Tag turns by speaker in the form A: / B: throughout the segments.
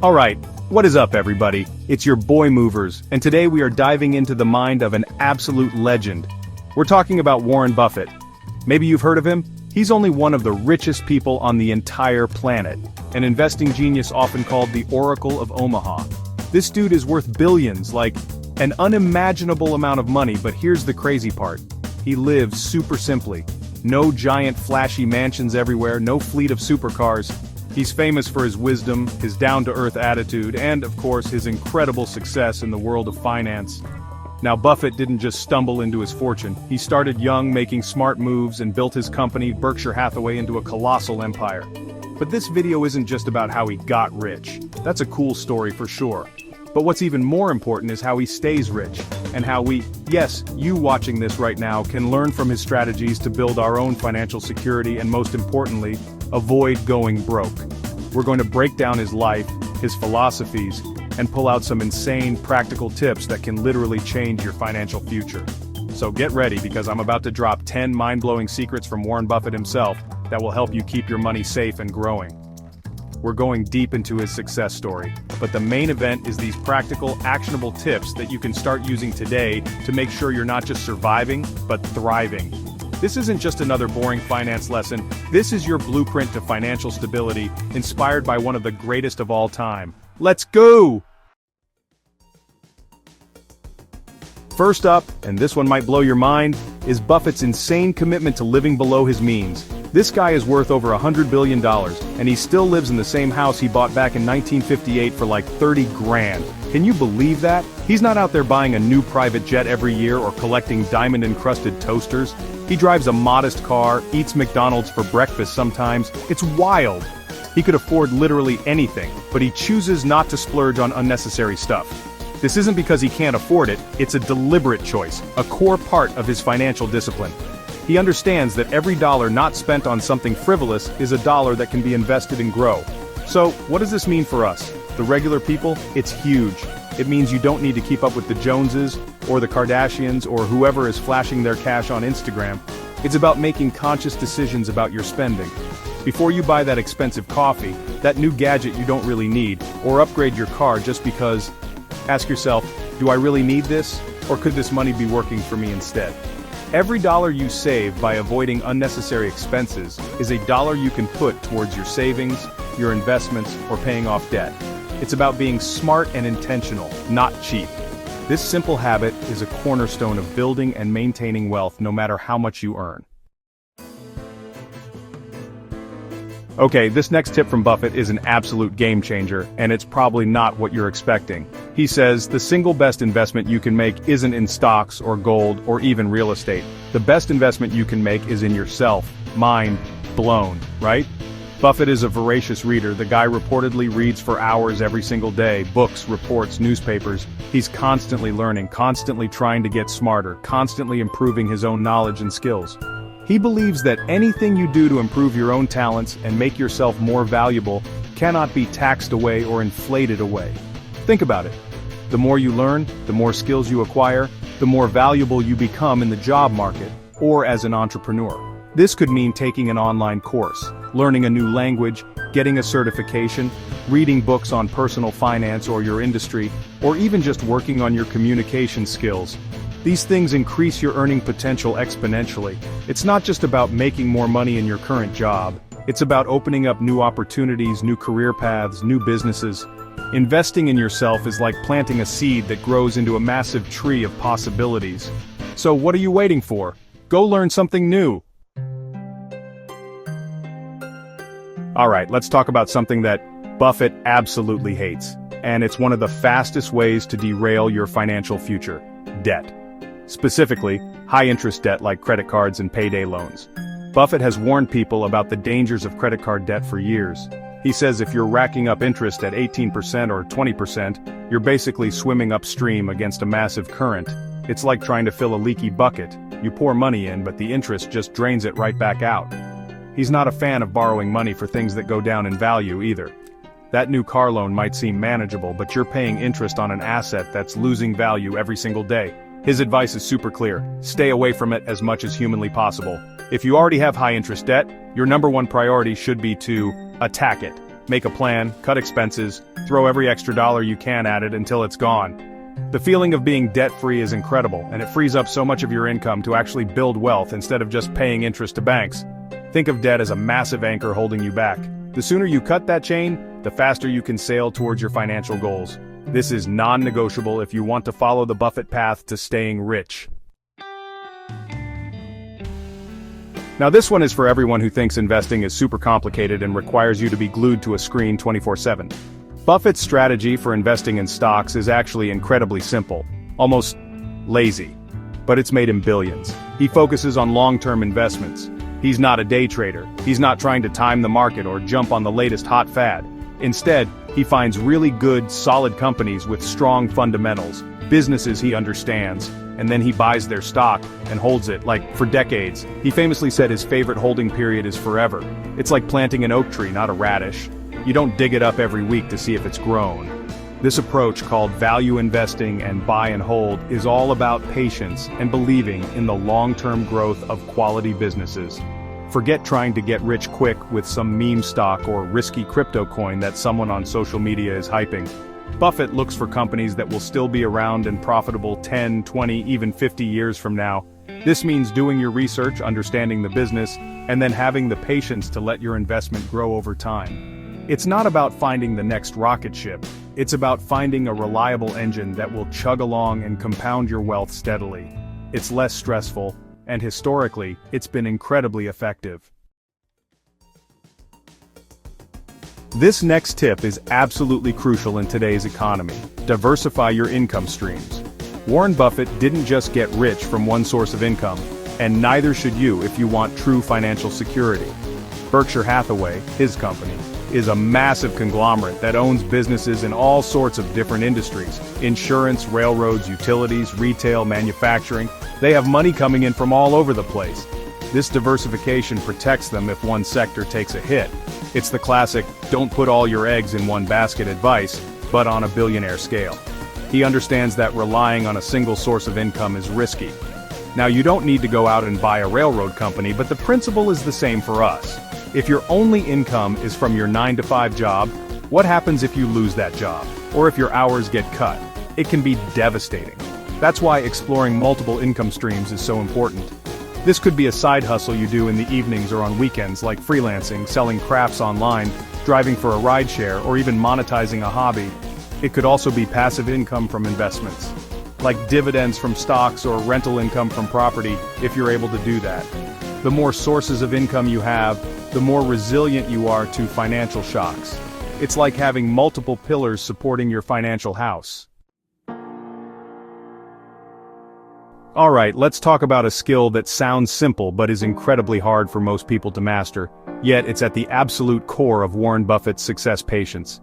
A: Alright, what is up everybody? It's your boy Movers, and today we are diving into the mind of an absolute legend. We're talking about Warren Buffett. Maybe you've heard of him? He's only one of the richest people on the entire planet, an investing genius often called the Oracle of Omaha. This dude is worth billions, like an unimaginable amount of money, but here's the crazy part. He lives super simply. No giant flashy mansions everywhere, no fleet of supercars. He's famous for his wisdom, his down-to-earth attitude, and, of course, his incredible success in the world of finance. Now, Buffett didn't just stumble into his fortune. He started young, making smart moves, and built his company, Berkshire Hathaway, into a colossal empire. But this video isn't just about how he got rich. That's a cool story for sure. But what's even more important is how he stays rich, and how we, yes, you watching this right now, can learn from his strategies to build our own financial security and, most importantly, avoid going broke. We're going to break down his life, his philosophies, and pull out some insane practical tips that can literally change your financial future. So get ready, because I'm about to drop 10 mind-blowing secrets from Warren Buffett himself that will help you keep your money safe and growing. We're going deep into his success story, but the main event is these practical, actionable tips that you can start using today to make sure you're not just surviving, but thriving. This isn't just another boring finance lesson. This is your blueprint to financial stability, inspired by one of the greatest of all time. Let's go! First up, and this one might blow your mind, is Buffett's insane commitment to living below his means. This guy is worth over $100 billion, and he still lives in the same house he bought back in 1958 for like 30 grand. Can you believe that? He's not out there buying a new private jet every year or collecting diamond-encrusted toasters. He drives a modest car, eats McDonald's for breakfast sometimes. It's wild. He could afford literally anything, but he chooses not to splurge on unnecessary stuff. This isn't because he can't afford it, it's a deliberate choice, a core part of his financial discipline. He understands that every dollar not spent on something frivolous is a dollar that can be invested and grow. So, what does this mean for us, the regular people? It's huge. It means you don't need to keep up with the Joneses, or the Kardashians, or whoever is flashing their cash on Instagram. It's about making conscious decisions about your spending. Before you buy that expensive coffee, that new gadget you don't really need, or upgrade your car just because, ask yourself, do I really need this, or could this money be working for me instead? Every dollar you save by avoiding unnecessary expenses is a dollar you can put towards your savings, your investments, or paying off debt. It's about being smart and intentional, not cheap. This simple habit is a cornerstone of building and maintaining wealth no matter how much you earn. Okay, this next tip from Buffett is an absolute game changer, and it's probably not what you're expecting. He says, the single best investment you can make isn't in stocks or gold or even real estate. The best investment you can make is in yourself. Mind blown, right? Buffett is a voracious reader. The guy reportedly reads for hours every single day, books, reports, newspapers. He's constantly learning, constantly trying to get smarter, constantly improving his own knowledge and skills. He believes that anything you do to improve your own talents and make yourself more valuable cannot be taxed away or inflated away. Think about it. The more you learn, the more skills you acquire, the more valuable you become in the job market or as an entrepreneur. This could mean taking an online course, learning a new language, getting a certification, reading books on personal finance or your industry, or even just working on your communication skills. These things increase your earning potential exponentially. It's not just about making more money in your current job. It's about opening up new opportunities, new career paths, new businesses. Investing in yourself is like planting a seed that grows into a massive tree of possibilities. So what are you waiting for? Go learn something new. Alright, let's talk about something that Buffett absolutely hates. And it's one of the fastest ways to derail your financial future: debt. Specifically, high-interest debt like credit cards and payday loans. Buffett has warned people about the dangers of credit card debt for years. He says if you're racking up interest at 18% or 20%, you're basically swimming upstream against a massive current. It's like trying to fill a leaky bucket. You pour money in, but the interest just drains it right back out. He's not a fan of borrowing money for things that go down in value either. That new car loan might seem manageable, but you're paying interest on an asset that's losing value every single day. His advice is super clear: stay away from it as much as humanly possible. If you already have high-interest debt, your number one priority should be to attack it. make a plan, cut expenses, throw every extra dollar you can at it until it's gone. The feeling of being debt-free is incredible, and it frees up so much of your income to actually build wealth instead of just paying interest to banks. Think of debt as a massive anchor holding you back. The sooner you cut that chain, the faster you can sail towards your financial goals. This is non-negotiable if you want to follow the Buffett path to staying rich. Now this one is for everyone who thinks investing is super complicated and requires you to be glued to a screen 24/7. Buffett's strategy for investing in stocks is actually incredibly simple, almost lazy. But it's made him billions. He focuses on long-term investments. He's not a day trader. He's not trying to time the market or jump on the latest hot fad. Instead, he finds really good, solid companies with strong fundamentals, businesses he understands, and then he buys their stock and holds it, like, for decades. He famously said his favorite holding period is forever. It's like planting an oak tree, not a radish. You don't dig it up every week to see if it's grown. This approach, called value investing and buy and hold, is all about patience and believing in the long-term growth of quality businesses. Forget trying to get rich quick with some meme stock or risky crypto coin that someone on social media is hyping. Buffett looks for companies that will still be around and profitable 10, 20, even 50 years from now. This means doing your research, understanding the business, and then having the patience to let your investment grow over time. It's not about finding the next rocket ship. It's about finding a reliable engine that will chug along and compound your wealth steadily. It's less stressful, and historically, it's been incredibly effective. This next tip is absolutely crucial in today's economy. Diversify your income streams. Warren Buffett didn't just get rich from one source of income, and neither should you if you want true financial security. Berkshire Hathaway, his company, is a massive conglomerate that owns businesses in all sorts of different industries: insurance, railroads, utilities, retail, manufacturing. They have money coming in from all over the place. This diversification protects them if one sector takes a hit. It's the classic, don't put all your eggs in one basket advice, but on a billionaire scale. He understands that relying on a single source of income is risky. Now you don't need to go out and buy a railroad company, but the principle is the same for us. If your only income is from your 9-to-5 job, what happens if you lose that job? Or if your hours get cut? It can be devastating. That's why exploring multiple income streams is so important. This could be a side hustle you do in the evenings or on weekends, like freelancing, selling crafts online, driving for a rideshare, or even monetizing a hobby. It could also be passive income from investments, like dividends from stocks or rental income from property, if you're able to do that. The more sources of income you have, the more resilient you are to financial shocks. It's like having multiple pillars supporting your financial house. Alright, let's talk about a skill that sounds simple but is incredibly hard for most people to master, yet it's at the absolute core of Warren Buffett's success: patience.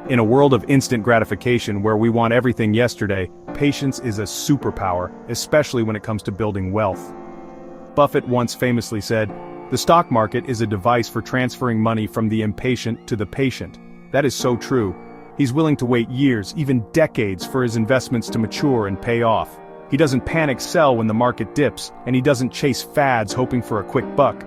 A: In a world of instant gratification where we want everything yesterday, patience is a superpower, especially when it comes to building wealth. Buffett once famously said, "The stock market is a device for transferring money from the impatient to the patient." That is so true. He's willing to wait years, even decades, for his investments to mature and pay off. He doesn't panic sell when the market dips, and he doesn't chase fads hoping for a quick buck.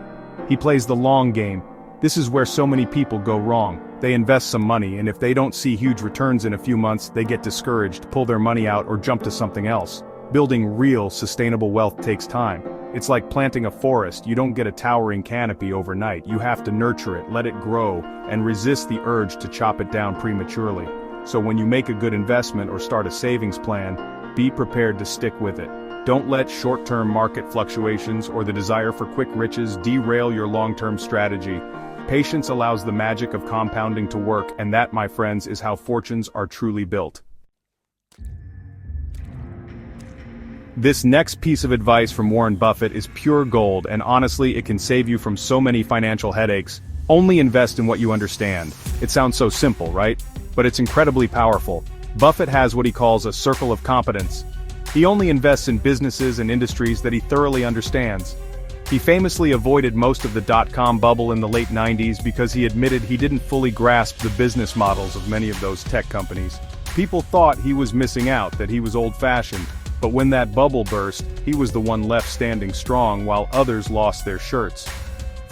A: He plays the long game. This is where so many people go wrong. They invest some money, and if they don't see huge returns in a few months, they get discouraged, pull their money out, or jump to something else. Building real, sustainable wealth takes time. It's like planting a forest. You don't get a towering canopy overnight. You have to nurture it, let it grow, and resist the urge to chop it down prematurely. So when you make a good investment or start a savings plan, be prepared to stick with it. Don't let short-term market fluctuations or the desire for quick riches derail your long-term strategy. Patience allows the magic of compounding to work, and that, my friends, is how fortunes are truly built. This next piece of advice from Warren Buffett is pure gold, and honestly, it can save you from so many financial headaches. Only invest in what you understand. It sounds so simple, right? But it's incredibly powerful. Buffett has what he calls a circle of competence. He only invests in businesses and industries that he thoroughly understands. He famously avoided most of the dot-com bubble in the late 90s because he admitted he didn't fully grasp the business models of many of those tech companies. People thought he was missing out, that he was old-fashioned, but when that bubble burst, he was the one left standing strong while others lost their shirts.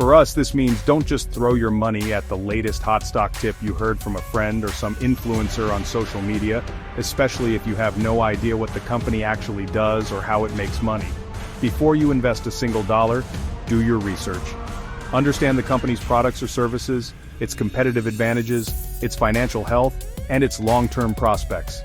A: For us, this means don't just throw your money at the latest hot stock tip you heard from a friend or some influencer on social media, especially if you have no idea what the company actually does or how it makes money. Before you invest a single dollar, do your research. Understand the company's products or services, its competitive advantages, its financial health, and its long-term prospects.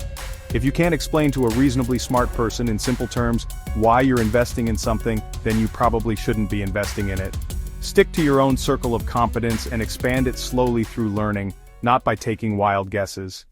A: If you can't explain to a reasonably smart person in simple terms why you're investing in something, then you probably shouldn't be investing in it. Stick to your own circle of competence and expand it slowly through learning, not by taking wild guesses.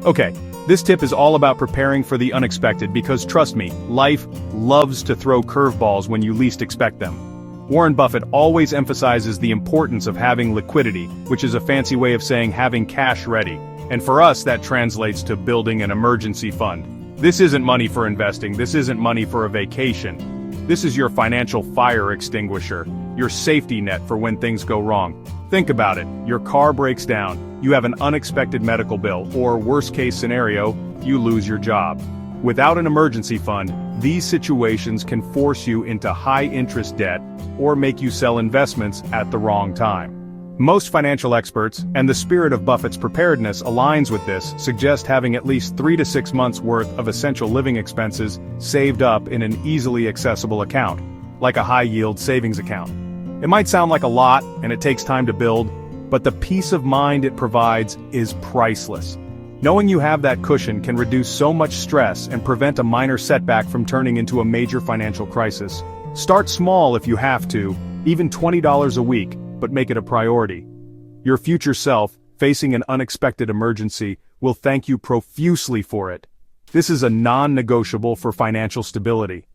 A: Okay, this tip is all about preparing for the unexpected because trust me, life loves to throw curveballs when you least expect them. Warren Buffett always emphasizes the importance of having liquidity, which is a fancy way of saying having cash ready. And for us, that translates to building an emergency fund. This isn't money for investing, this isn't money for a vacation. This is your financial fire extinguisher, your safety net for when things go wrong. Think about it, your car breaks down, you have an unexpected medical bill, or worst case scenario, you lose your job. Without an emergency fund, these situations can force you into high-interest debt or make you sell investments at the wrong time. Most financial experts, and the spirit of Buffett's preparedness aligns with this, suggest having at least 3 to 6 months' worth of essential living expenses saved up in an easily accessible account, like a high-yield savings account. It might sound like a lot, and it takes time to build, but the peace of mind it provides is priceless. Knowing you have that cushion can reduce so much stress and prevent a minor setback from turning into a major financial crisis. Start small if you have to, even $20 a week, but make it a priority. Your future self, facing an unexpected emergency, will thank you profusely for it. This is a non-negotiable for financial stability.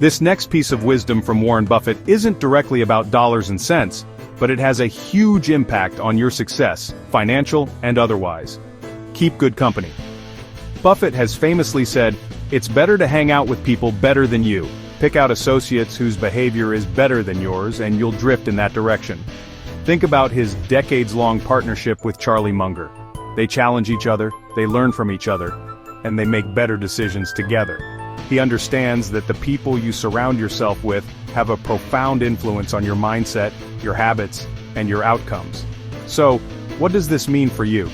A: This next piece of wisdom from Warren Buffett isn't directly about dollars and cents, but it has a huge impact on your success, financial and otherwise. Keep good company. Buffett has famously said, "It's better to hang out with people better than you. Pick out associates whose behavior is better than yours and you'll drift in that direction." Think about his decades-long partnership with Charlie Munger. They challenge each other, they learn from each other, and they make better decisions together. He understands that the people you surround yourself with have a profound influence on your mindset, your habits, and your outcomes. So, what does this mean for you?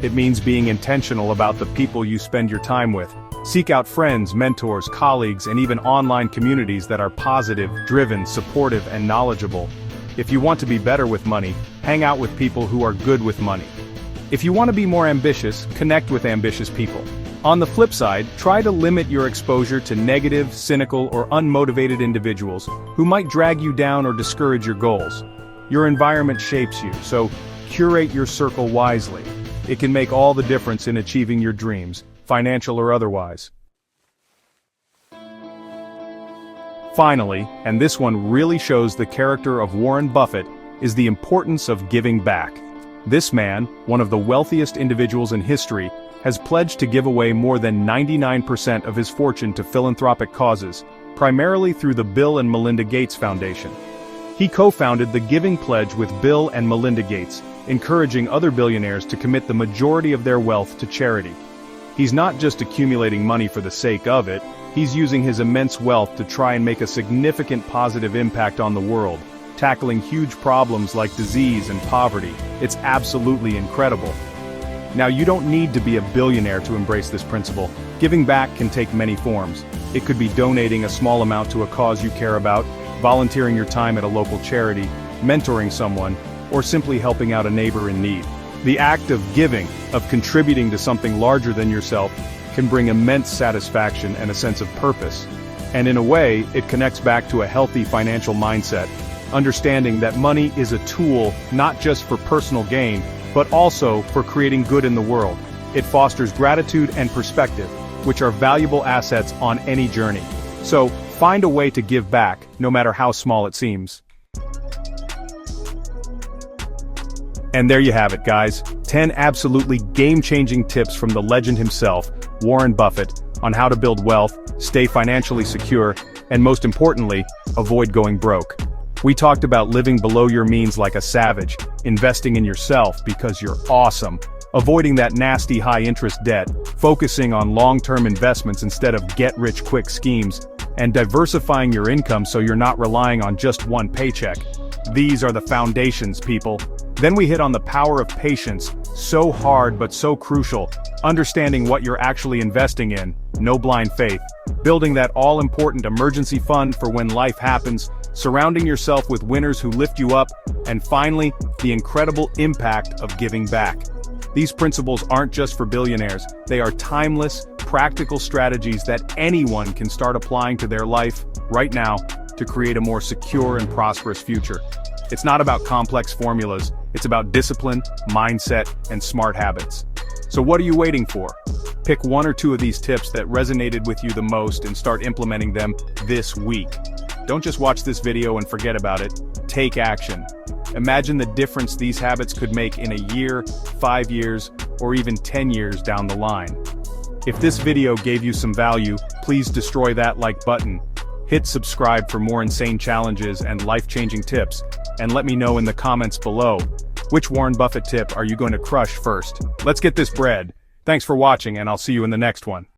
A: It means being intentional about the people you spend your time with. Seek out friends, mentors, colleagues, and even online communities that are positive, driven, supportive, and knowledgeable. If you want to be better with money, hang out with people who are good with money. If you want to be more ambitious, connect with ambitious people. On the flip side, try to limit your exposure to negative, cynical, or unmotivated individuals who might drag you down or discourage your goals. Your environment shapes you, so curate your circle wisely. It can make all the difference in achieving your dreams, financial or otherwise. Finally, and this one really shows the character of Warren Buffett, is the importance of giving back. This man, one of the wealthiest individuals in history, has pledged to give away more than 99% of his fortune to philanthropic causes, primarily through the Bill and Melinda Gates Foundation. He co-founded the Giving Pledge with Bill and Melinda Gates, encouraging other billionaires to commit the majority of their wealth to charity. He's not just accumulating money for the sake of it, he's using his immense wealth to try and make a significant positive impact on the world, tackling huge problems like disease and poverty. It's absolutely incredible. Now, you don't need to be a billionaire to embrace this principle. Giving back can take many forms. It could be donating a small amount to a cause you care about, volunteering your time at a local charity, mentoring someone, or simply helping out a neighbor in need. The act of giving, of contributing to something larger than yourself, can bring immense satisfaction and a sense of purpose. And in a way, it connects back to a healthy financial mindset, understanding that money is a tool not just for personal gain, but also for creating good in the world. It fosters gratitude and perspective, which are valuable assets on any journey. So, find a way to give back, no matter how small it seems. And there you have it, guys. 10 absolutely game-changing tips from the legend himself, Warren Buffett, on how to build wealth, stay financially secure, and most importantly, avoid going broke. We talked about living below your means like a savage, investing in yourself because you're awesome, avoiding that nasty high-interest debt, focusing on long-term investments instead of get-rich-quick schemes, and diversifying your income so you're not relying on just one paycheck. These are the foundations, people. Then we hit on the power of patience, so hard but so crucial, understanding what you're actually investing in, no blind faith, building that all-important emergency fund for when life happens, surrounding yourself with winners who lift you up, and finally, the incredible impact of giving back. These principles aren't just for billionaires, they are timeless, practical strategies that anyone can start applying to their life, right now, to create a more secure and prosperous future. It's not about complex formulas, it's about discipline, mindset, and smart habits. So what are you waiting for? Pick one or two of these tips that resonated with you the most and start implementing them this week. Don't just watch this video and forget about it, take action. Imagine the difference these habits could make in a year, 5 years, or even 10 years down the line. If this video gave you some value, please destroy that like button. Hit subscribe for more insane challenges and life-changing tips, and let me know in the comments below, which Warren Buffett tip are you going to crush first? Let's get this bread. Thanks for watching, and I'll see you in the next one.